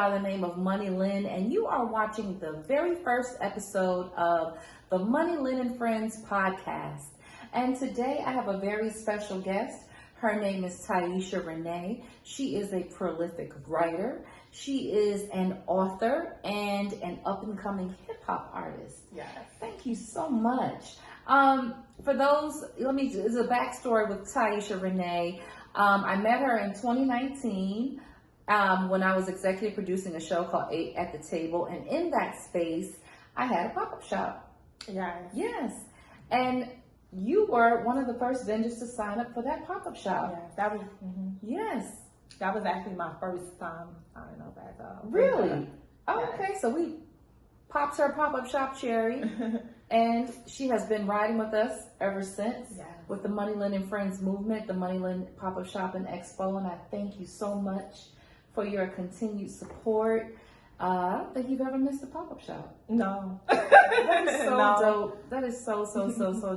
By the name of Money Lynn, and you are watching the very first episode of the Money Lynn and Friends podcast. And today I have a very special guest. Her name is Tye Rene. She is a prolific writer. She is an author and an up-and-coming hip-hop artist. Yes. Thank you so much. For those, there's a backstory with Tye Rene. I met her in 2019. When I was executive producing a show called 8 at the Table, and in that space, I had a pop-up shop. Yes. And you were one of the first vendors to sign up for that pop-up shop. Yes, that was. Yes. That was actually my first time. I don't know that. Really? Oh, Yes. okay. So we popped her pop-up shop cherry, and she has been riding with us ever since. Yes. With the Money Lynn and Friends movement, the Money Lynn Pop-up Shop and Expo, and I thank you so much for your continued support. I don't think you've ever missed a pop-up shop. No. That is so No. dope. That is so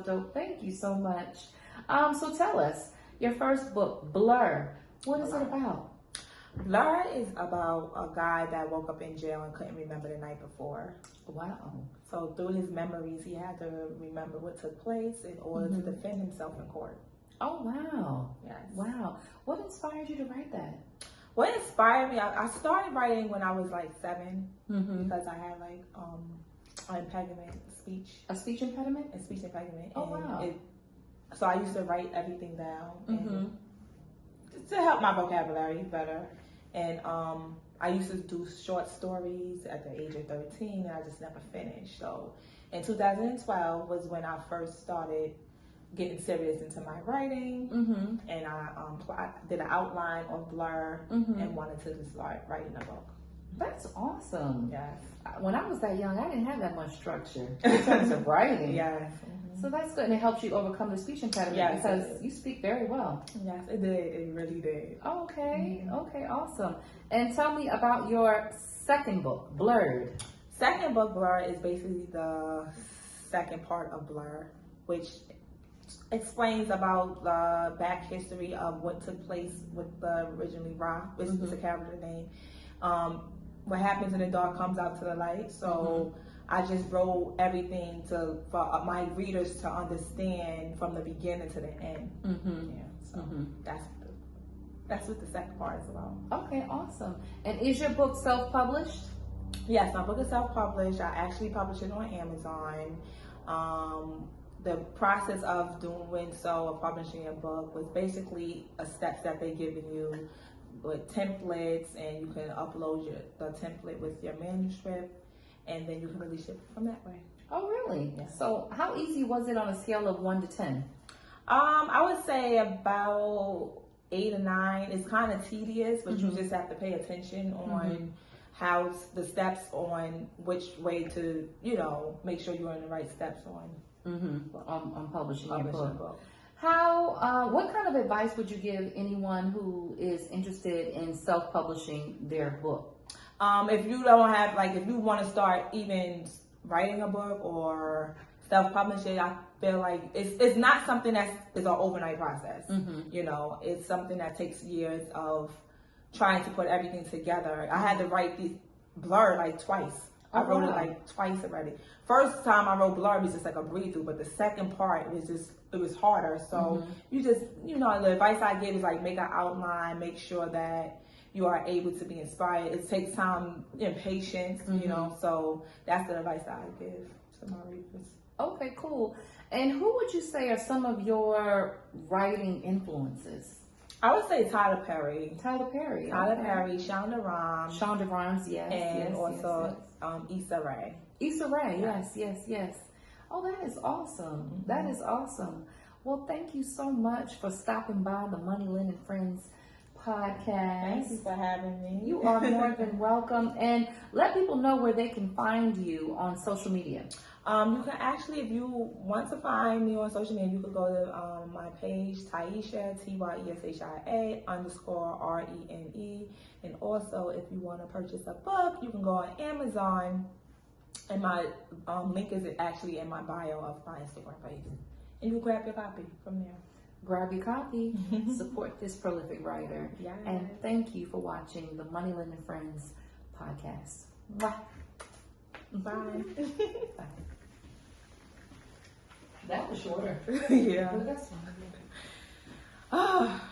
dope. Thank you so much. So tell us, your first book, Blur, what is it about? Blur is about a guy that woke up in jail and couldn't remember the night before. Wow. So through his memories, he had to remember what took place in order to defend himself in court. Oh, wow. Yes. Wow. What inspired you to write that? What inspired me, I started writing when I was like 7 Mm-hmm. because I had like an impediment, A speech impediment? a speech impediment. Oh, and wow. So I used to write everything down Mm-hmm. and to help my vocabulary better. And I used to do short stories at the age of 13, and I just never finished. So in 2012 was when I first started getting serious into my writing, and I did an outline of Blur and wanted to start writing a book. That's awesome. Yes. When I was that young, I didn't have that much structure in terms of writing. Yes. So that's good, and it helps you overcome the speech impediment Yes, because it did. you speak very well. Yes, it did. It really did. Okay, okay, awesome. And tell me about your second book, Blurred. Second book, Blur, is basically the second part of Blur, which explains about the back history of what took place with the originally Rock, which is a character name. What happens in the dark comes out to the light. So I just wrote everything for my readers to understand from the beginning to the end. Yeah, so that's what the second part is about. Okay, awesome. And is your book self-published? Yes, my book is self-published. I actually publish it on Amazon. The process of doing so, of publishing a book, was basically a steps that they've given you with templates, and you can upload the template with your manuscript, and then you can release it from that way. Oh, really? Yeah. So how easy was it on a scale of 1 to 10? I would say about 8 or 9. It's kind of tedious, but you just have to pay attention on how the steps on which way to, make sure you're in the right steps on Publishing your publishing a book. book. What kind of advice would you give anyone who is interested in self-publishing their book? If you don't have, if you want to start even writing a book or self-publishing, I feel like it's not something is an overnight process. It's something that takes years of trying to put everything together. I had to write these Blur twice. I wrote it twice already. First time I wrote Blur was just like a breathe through, but the second part was it was harder. So you just, the advice I give is make an outline, make sure that you are able to be inspired. It takes time and patience, so that's the advice that I give to my readers. Okay, cool. And who would you say are some of your writing influences? I would say Tyler Perry. Tyler Perry. Perry, Shonda Rhimes. Shonda Rhimes, yes. And also Issa Rae. Issa Rae, yes. Oh, that is awesome. That is awesome. Well, thank you so much for stopping by the Money Lynn and Friends podcast. Thank you for having me. You are more than welcome. And let people know where they can find you on social media. You can actually, if you want to find me on social media, you can go to my page, Tyesha, TYESHIA _RENE. And also, if you want to purchase a book, you can go on Amazon. And my link is actually in my bio of my Instagram page. And you can grab your copy from there. Grab your copy. Support this prolific writer. Yes. And thank you for watching the Money Lynn and Friends podcast. Mwah. Bye. Bye. That was shorter. Yeah. But that's fine. Ah.